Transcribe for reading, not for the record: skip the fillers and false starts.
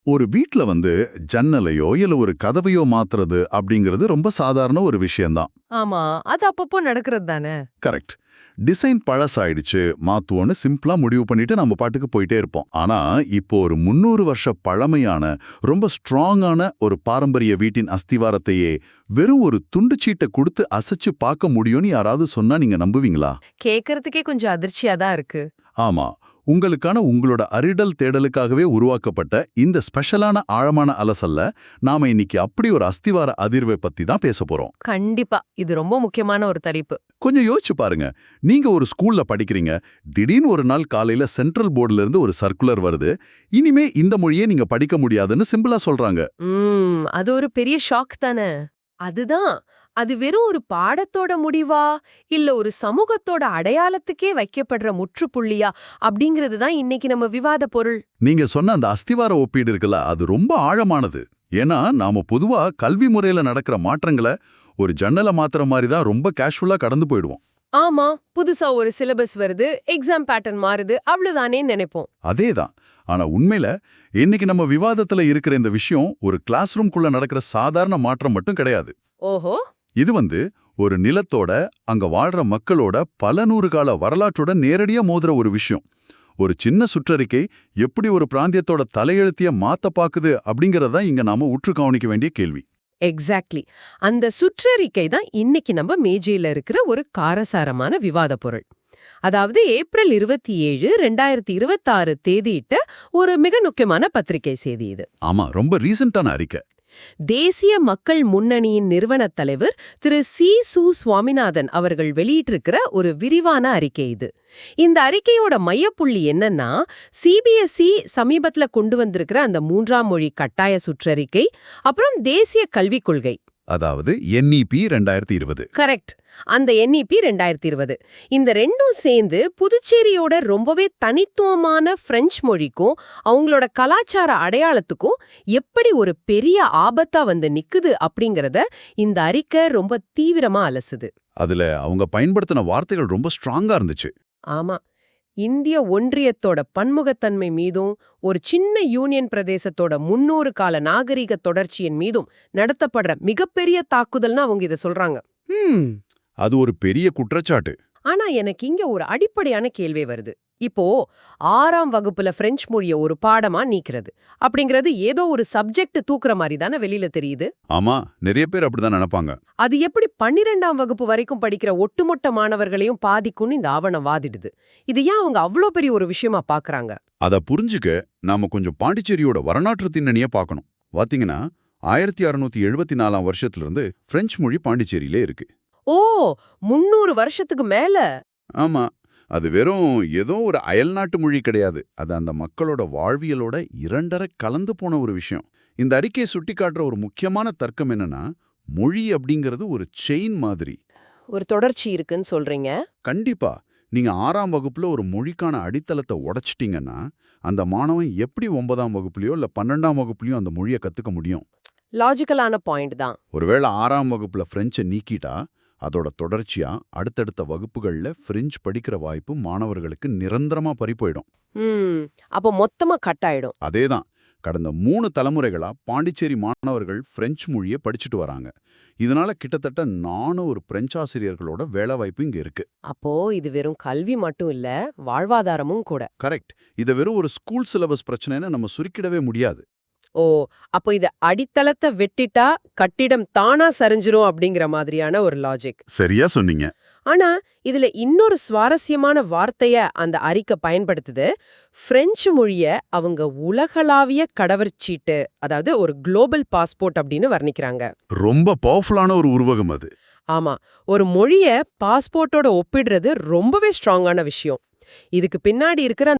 ஒரு வீட்ல ஜன்னலையோ இல்ல ஒரு கதவையோ மாத்துறது அப்படிங்கிறது ரொம்ப சாதாரண ஒரு விஷயம்தான். ஆமா, அது அப்பப்போ நடக்கிறது தானே. கரெக்ட். டிசைன் பழசாயிடுச்சு மாத்துவோன்னு சிம்பிளா முடிவு பண்ணிட்டு நம்ம பாட்டுக்கு போயிட்டே இருப்போம். ஆனா இப்போ ஒரு 300 வருஷ பழமையான ரொம்ப ஸ்ட்ராங்கான ஒரு பாரம்பரிய வீட்டின் அஸ்திவாரத்தையே வெறும் ஒரு துண்டுச்சீட்டை கொடுத்து அசைச்சு பார்க்க முடியும்னு யாராவது சொன்னா நீங்க நம்புவீங்களா? கேக்குறதுக்கே கொஞ்சம் அதிர்ச்சியா தான் இருக்கு. ஆமா. உங்களோட அறிடல் தேடலுக்காகவே உருவாக்கப்பட்ட இந்த ஸ்பெஷலான ஆழமான அலசல்ல நாம இன்னைக்கு அப்படி ஒரு அஸ்திவார அதிர்வை பத்தி தான் பேச போறோம். கண்டிப்பா இது ரொம்ப முக்கியமான ஒரு தலைப்பு. கொஞ்சம் யோசிச்சு பாருங்க. நீங்க ஒரு ஸ்கூல்ல படிக்கிறீங்க. திடீர்னு ஒரு நாள் காலையில சென்ட்ரல் போர்டுல இருந்து ஒரு சர்க்குலர் வருது. இனிமே இந்த மொழியை நீங்க படிக்க முடியாதுன்னு சிம்பிளா சொல்றாங்க. அது ஒரு பெரிய ஷாக் தானே. அதுதான். அது வெறும் ஒரு பாடத்தோட முடிவா இல்ல ஒரு சமூகத்தோட அடையாளத்துக்கே வைக்கப்படுற முற்றுப்புள்ளியா அப்படிங்கிறது தான் இன்னைக்கு நம்ம விவாத பொருள். நீங்க சொன்ன அந்த அஸ்திவார ஒப்பீடு இருக்குல்ல, அது ரொம்ப ஆழமானது. ஏன்னா நாம பொதுவா கல்வி முறையில நடக்கிற மாற்றங்களை ஒரு ஜன்னலை மாத்துற மாதிரி தான் ரொம்ப கேஷுவலா கடந்து போயிடுவோம். ஆமா, புதுசா ஒரு சிலபஸ் வருது, எக்ஸாம் பேட்டர்ன் மாறுது, அவ்வளவுதானே நினைப்போம். அதேதான். ஆனா உண்மையில இன்னைக்கு நம்ம விவாதத்துல இருக்கிற இந்த விஷயம் ஒரு கிளாஸ் ரூம்குள்ள நடக்கிற சாதாரண மாற்றம் மட்டும் கிடையாது. ஓஹோ. இது ஒரு நிலத்தோட அங்க வாழ்ற மக்களோட பல நூறு கால வரலாற்றோட நேரடியா மோதுற ஒரு விஷயம். ஒரு சின்ன சுற்றறிக்கை எப்படி ஒரு பிராந்தியத்தோட தலையெழுத்திய மாத்த பாக்குது அப்படிங்கறத இங்க நாம உற்று கவனிக்க வேண்டிய கேள்வி. எக்ஸாக்ட்லி. அந்த சுற்றறிக்கை தான் இன்னைக்கு நம்ம மேஜையில இருக்கிற ஒரு காரசாரமான விவாத பொருள். அதாவது ஏப்ரல் 27, 2026 தேதியிட்ட ஒரு மிக முக்கியமான பத்திரிகை செய்தி இது. ஆமா, ரொம்ப ரீசெண்டான அறிக்கை. தேசிய மக்கள் முன்னணியின் நிறுவனத் தலைவர் திரு சு. சுவாமிநாதன் அவர்கள் வெளியிட்டிருக்கிற ஒரு விரிவான அறிக்கை இது. இந்த அறிக்கையோட மையப்புள்ளி என்னன்னா, சிபிஎஸ்இ சமீபத்துல கொண்டு வந்திருக்கிற அந்த 3ஆம் மொழி கட்டாய சுற்றறிக்கை, அப்புறம் தேசிய கல்விக் கொள்கை, அதாவது NEP 2020. கரெக்ட். அந்த NEP 2020 இந்த ரெண்டும் சேர்ந்து புதுச்சேரியோட ரொம்பவே தனித்துவமான பிரெஞ்சு மொழிக்கும் அவங்களோட கலாச்சார அடையாளத்துக்கும் எப்படி ஒரு பெரிய ஆபத்தா நிக்குது அப்படிங்கறத இந்த அறிக்கை ரொம்ப தீவிரமா அலசுது. அதுல அவங்க பயன்படுத்தின வார்த்தைகள் ரொம்ப ஸ்ட்ராங்கா இருந்துச்சு. ஆமா, இந்திய ஒன்றியத்தோட பன்முகத்தன்மை மீதும் ஒரு சின்ன யூனியன் பிரதேசத்தோட 300 கால நாகரிக தொடர்ச்சியின் மீதும் நடத்தப்படுற மிகப்பெரிய தாக்குதல்னு அவங்க இதை சொல்றாங்க. அது ஒரு பெரிய குற்றச்சாட்டு. ஆனா எனக்கு இங்க ஒரு அடிப்படையான கேள்வி வருது. இப்போ 6ஆம் வகுப்புல பிரெஞ்சு மொழிய ஒரு பாடமா நீக்கிறது அப்படிங்கிறது ஏதோ ஒரு சப்ஜெக்ட் தூக்குற மாதிரி தானே வெளியில தெரியுது. ஆமா, நிறைய பேர் அப்படிதான் நினைப்பாங்க. அது எப்படி 12ஆம் வகுப்பு வரைக்கும் படிக்கிற ஒட்டுமொத்த மாணவர்களையும் பாதிக்கும்னு இந்த ஆவணம் வாதிடுது. இது ஏன் அவங்க அவ்வளோ பெரிய ஒரு விஷயமா பாக்குறாங்க? அத புரிஞ்சுக்க நாம கொஞ்சம் பாண்டிச்சேரியோட வரலாற்று பின்னணிய பார்க்கணும். பாத்தீங்கன்னா 1674ஆம் வருஷத்துல பிரெஞ்சு மொழி பாண்டிச்சேரியிலே இருக்கு. ஓ, 300 வருஷத்துக்கு மேல. ஆமா, அது வெறும் ஏதோ ஒரு அயல்நாட்டு மொழி கிடையாது. அது அந்த மக்களோட வாழ்வியலோட இரண்டரை கலந்து போன ஒரு விஷயம். இந்த அறிக்கையை சுட்டிக்காட்டுற ஒரு முக்கியமான தர்க்கம் என்னன்னா, மொழி அப்படிங்கிறது ஒரு செயின் மாதிரி. ஒரு தொடர்ச்சி இருக்குன்னு சொல்றீங்க. கண்டிப்பா. நீங்க 6ஆம் வகுப்புல ஒரு மொழிக்கான அடித்தளத்தை உடைச்சிட்டீங்கன்னா, அந்த மாணவன் எப்படி 9ஆம் வகுப்புலயோ இல்ல 12ஆம் வகுப்புலயோ அந்த மொழியை கத்துக்க முடியும்? லாஜிக்கலான பாயிண்ட் தான். ஒருவேளை 6ஆம் வகுப்புல பிரெஞ்சை நீக்கிட்டா, அதோட தொடர்ச்சியா அடுத்தடுத்த வகுப்புகள்ல பிரெஞ்சு படிக்கிற வாய்ப்பு மாணவர்களுக்கு நிரந்தரமா பறிபோயிடும். அப்போ மொத்தமா கட் ஆயிடும். அதேதான். கடந்த 3 தலைமுறைகளா பாண்டிச்சேரி மாணவர்கள் பிரெஞ்சு மொழியை படிச்சுட்டு வராங்க. இதனால கிட்டத்தட்ட 400 பிரெஞ்சு ஆசிரியர்களோட வேலை வாய்ப்பு இங்க இருக்கு. அப்போ இது வெறும் கல்வி மட்டும் இல்ல, வாழ்வாதாரமும் கூட. கரெக்ட். இதை வெறும் ஒரு ஸ்கூல் சிலபஸ் பிரச்சனைன்னு நம்ம சுருக்கிடவே முடியாது. ஓ, அப்போ இத அடித்தளத்தை வெட்டிட்டா கட்டிடம் தானா சரிஞ்சிரும் அப்படிங்கிற மாதிரியான ஒரு லாஜிக். சரியா சொன்னீங்க. ஆனா இதுல இன்னொரு சுவாரஸ்யமான வார்த்தைய அந்த அறிக்கை பயன்படுத்துது. பிரெஞ்சு மொழிய அவங்க உலகளாவிய கடவுச்சீட்டு, அதாவது ஒரு குளோபல் பாஸ்போர்ட் அப்படின்னு வர்ணிக்கிறாங்க. ரொம்ப பவர்ஃபுல்லான ஒரு உருவகம் அது. ஆமா, ஒரு மொழிய பாஸ்போர்ட்டோட ஒப்பிடுறது ரொம்பவே ஸ்ட்ராங்கான விஷயம். இதுக்கு பின்னாடி இருக்கிற